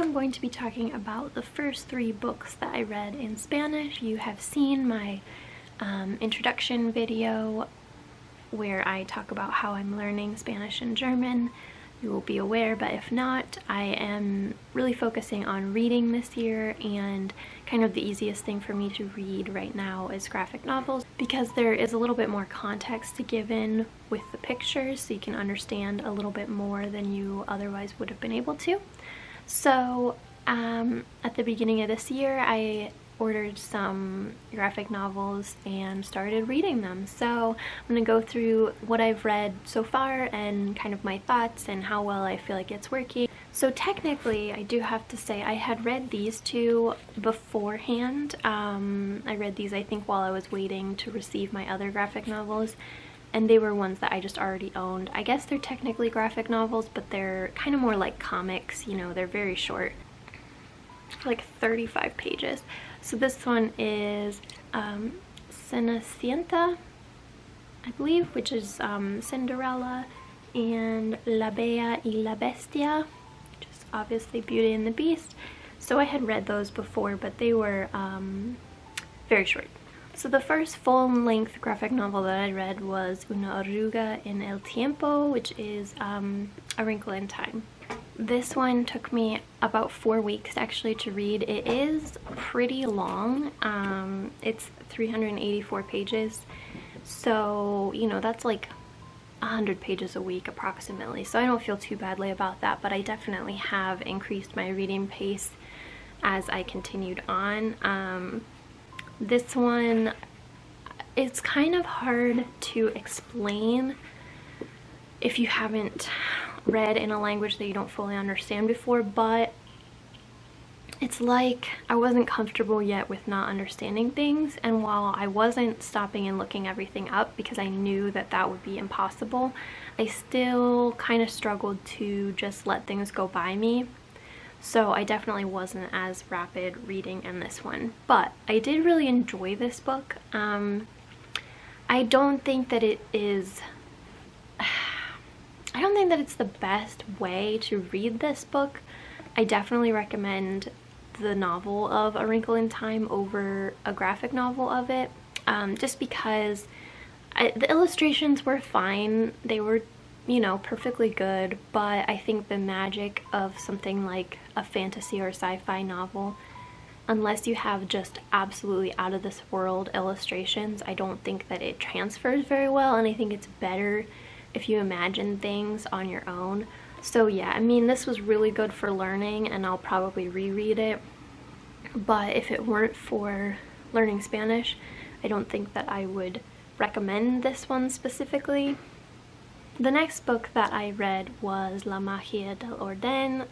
I'm going to be talking about the first 3 books that I read in Spanish. You have seen my introduction video where I talk about how I'm learning Spanish and German. You will be aware, but if not, I am really focusing on reading this year, and kind of the easiest thing for me to read right now is graphic novels because there is a little bit more context given with the pictures, so you can understand a little bit more than you otherwise would have been able to. So at the beginning of this year, I ordered some graphic novels and started reading them. So I'm going to go through what I've read so far and kind of my thoughts and how well I feel like it's working. So technically, I do have to say I had read these 2 beforehand. I read these, I think, while I was waiting to receive my other graphic novels, and they were ones that I just already owned. I guess they're technically graphic novels, but they're kind of more like comics, you know, they're very short, like 35 pages. So this one is Cenicienta, I believe, which is Cinderella, and La Bella y la Bestia, which is obviously Beauty and the Beast. So I had read those before, but they were very short. So the first full-length graphic novel that I read was Una Arruga en el Tiempo, which is A Wrinkle in Time. This one took me about 4 weeks actually to read. It is pretty long. It's 384 pages. So, you know, that's like 100 pages a week approximately. So I don't feel too badly about that, but I definitely have increased my reading pace as I continued on. This one, it's kind of hard to explain if you haven't read in a language that you don't fully understand before, but it's like I wasn't comfortable yet with not understanding things, and while I wasn't stopping and looking everything up because I knew that that would be impossible, I still kind of struggled to just let things go by me. So I definitely wasn't as rapid reading in this one, but I did really enjoy this book. I don't think that it is I don't think that it's the best way to read this book. I definitely recommend the novel of A Wrinkle in Time over a graphic novel of it, just because the illustrations were fine. They were, you know, perfectly good, but I think the magic of something like a fantasy or sci-fi novel, unless you have just absolutely out of this world illustrations, I don't think that it transfers very well, and I think it's better if you imagine things on your own. So yeah, I mean, this was really good for learning, and I'll probably reread it, but if it weren't for learning Spanish, I don't think that I would recommend this one specifically. The next book that I read was La Magia del Orden,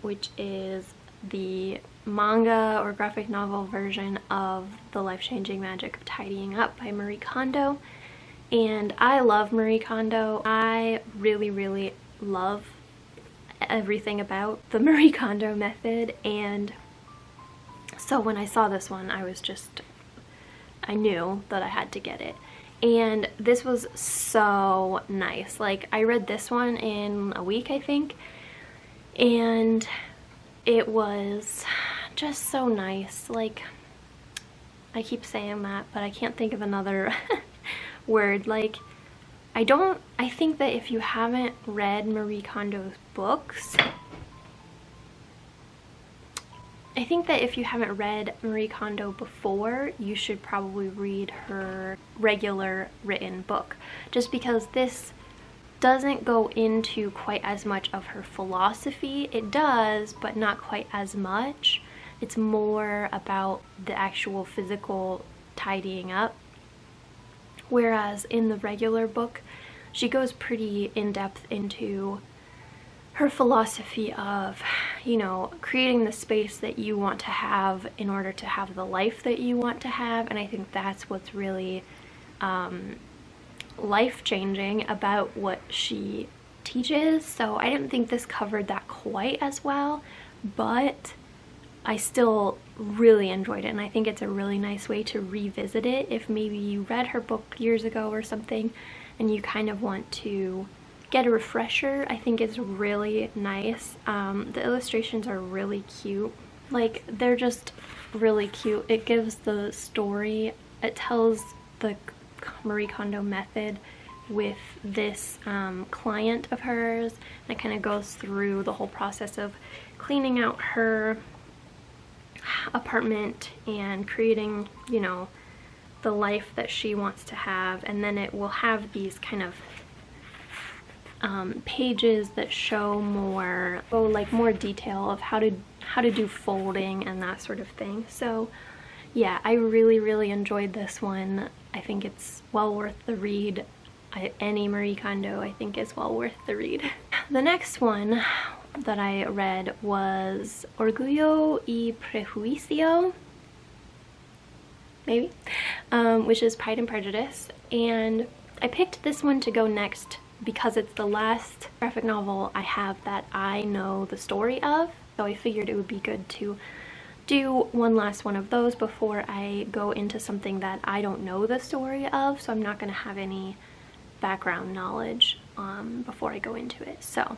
which is the manga or graphic novel version of The Life-Changing Magic of Tidying Up by Marie Kondo. And I love Marie Kondo. I really, really love everything about the Marie Kondo method, and so when I saw this one, I knew that I had to get it. And this was so nice. Like, I read this one in a week, I think, and it was just so nice. Like, I keep saying that, but I can't think of another word. Like, I think that if you haven't read Marie Kondo's books, I think that if you haven't read Marie Kondo before, you should probably read her regular written book, just because this doesn't go into quite as much of her philosophy. It does, but not quite as much. It's more about the actual physical tidying up. Whereas in the regular book, she goes pretty in-depth into her philosophy of, you know, creating the space that you want to have in order to have the life that you want to have. And I think that's what's really life-changing about what she teaches. So I didn't think this covered that quite as well, but I still really enjoyed it, and I think it's a really nice way to revisit it if maybe you read her book years ago or something and you kind of want to get a refresher, I think is really nice. The illustrations are really cute. Like, they're just really cute. It gives the story, it tells the Marie Kondo method with this client of hers, and it kind of goes through the whole process of cleaning out her apartment and creating, you know, the life that she wants to have. And then it will have these kind of pages that show more, like more detail of how to do folding and that sort of thing. So yeah, I really enjoyed this one. I think it's well worth the read. Any Marie Kondo I think is well worth the read. The next one that I read was Orgullo y Prejuicio, maybe, which is Pride and Prejudice. And I picked this one to go next because it's the last graphic novel I have that I know the story of. So I figured it would be good to do one last one of those before I go into something that I don't know the story of. So I'm not going to have any background knowledge before I go into it. So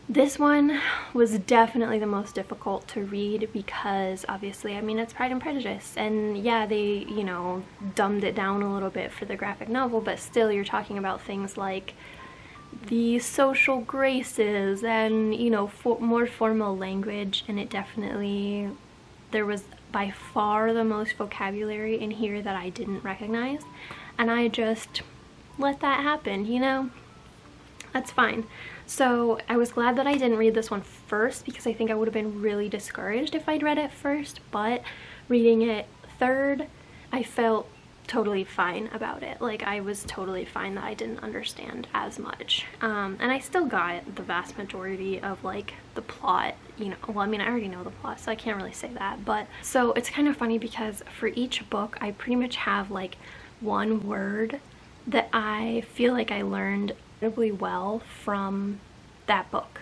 this one was definitely the most difficult to read because obviously, I mean, it's Pride and Prejudice, and yeah, they, you know, dumbed it down a little bit for the graphic novel, but still you're talking about things like the social graces and, you know, more formal language, and it definitely, there was by far the most vocabulary in here that I didn't recognize, and I just let that happen, you know? That's fine. So I was glad that I didn't read this one first because I think I would have been really discouraged if I'd read it first, but reading it third, I felt totally fine about it. Like, I was totally fine that I didn't understand as much. And I still got the vast majority of like the plot, you know, well, I mean, I already know the plot, so I can't really say that. But so it's kind of funny because for each book, I pretty much have like one word that I feel like I learned incredibly well from that book.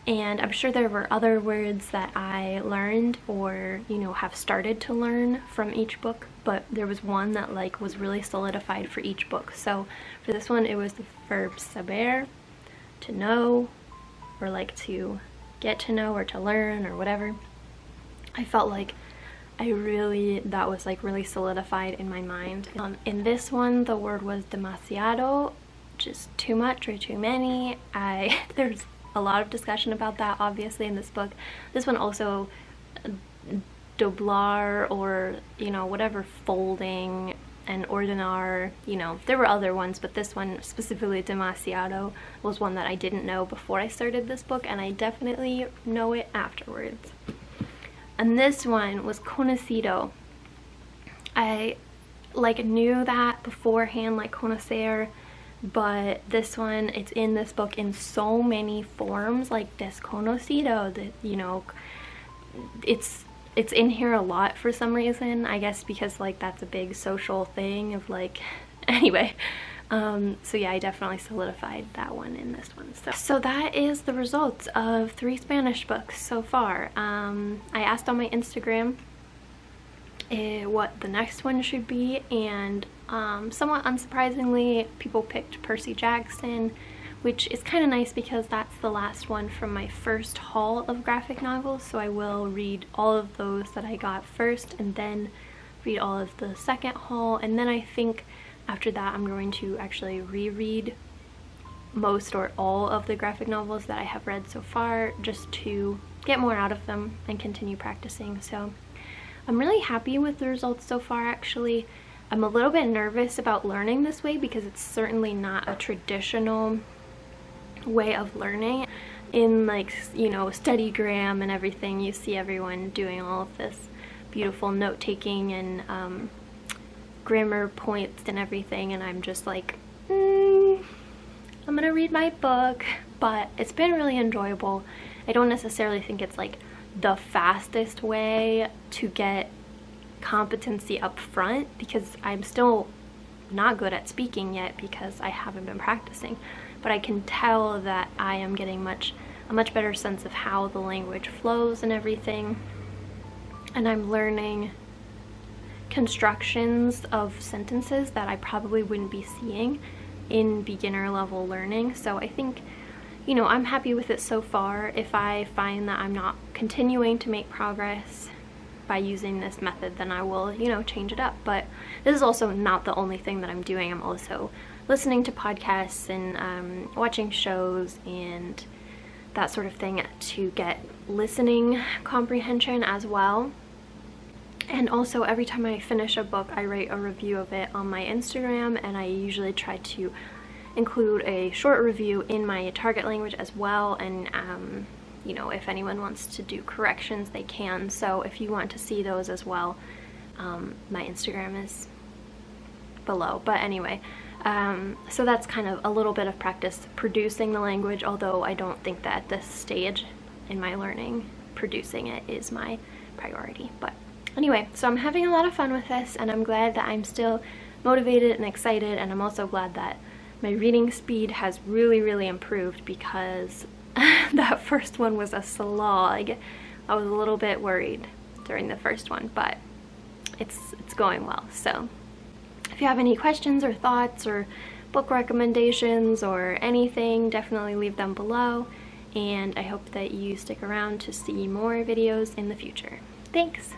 And I'm sure there were other words that I learned or, you know, have started to learn from each book, but there was one that like was really solidified for each book. So for this one, it was the verb saber, to know, or like to get to know or to learn or whatever. I felt like that was like really solidified in my mind. In this one, the word was demasiado, just too much or too many. There's a lot of discussion about that obviously in this book. This one also, doblar, or, you know, whatever, folding, and ordenar, you know, there were other ones, but this one specifically, demasiado, was one that I didn't know before I started this book, and I definitely know it afterwards. And this one was conocido. I like knew that beforehand, like conocer, but this one, it's in this book in so many forms, like desconocido, that, you know, it's in here a lot for some reason, I guess because like that's a big social thing of like, anyway. So yeah, I definitely solidified that one in this one. So that is the results of 3 Spanish books so far. I asked on my Instagram what the next one should be, and somewhat unsurprisingly, people picked Percy Jackson, which is kind of nice because that's the last one from my first haul of graphic novels, so I will read all of those that I got first and then read all of the second haul, and then I think after that I'm going to actually reread most or all of the graphic novels that I have read so far, just to get more out of them and continue practicing. So I'm really happy with the results so far, actually. I'm a little bit nervous about learning this way because it's certainly not a traditional way of learning. In, like, you know, StudyGram and everything, you see everyone doing all of this beautiful note-taking and grammar points and everything, and I'm just like, I'm gonna read my book. But it's been really enjoyable. I don't necessarily think it's like the fastest way to get competency up front because I'm still not good at speaking yet because I haven't been practicing, but I can tell that I am getting a much better sense of how the language flows and everything, and I'm learning constructions of sentences that I probably wouldn't be seeing in beginner level learning. So I think, you know, I'm happy with it so far. If I find that I'm not continuing to make progress by using this method, then I will, you know, change it up. But this is also not the only thing that I'm doing. I'm also listening to podcasts and watching shows and that sort of thing to get listening comprehension as well. And also every time I finish a book, I write a review of it on my Instagram, and I usually try to include a short review in my target language as well. And you know, if anyone wants to do corrections, they can. So if you want to see those as well, my Instagram is below. But anyway, so that's kind of a little bit of practice producing the language, although I don't think that at this stage in my learning, producing it is my priority. But anyway, so I'm having a lot of fun with this, and I'm glad that I'm still motivated and excited, and I'm also glad that my reading speed has really improved, because that first one was a slog. I was a little bit worried during the first one, but it's going well. So if you have any questions or thoughts or book recommendations or anything, definitely leave them below, and I hope that you stick around to see more videos in the future. Thanks!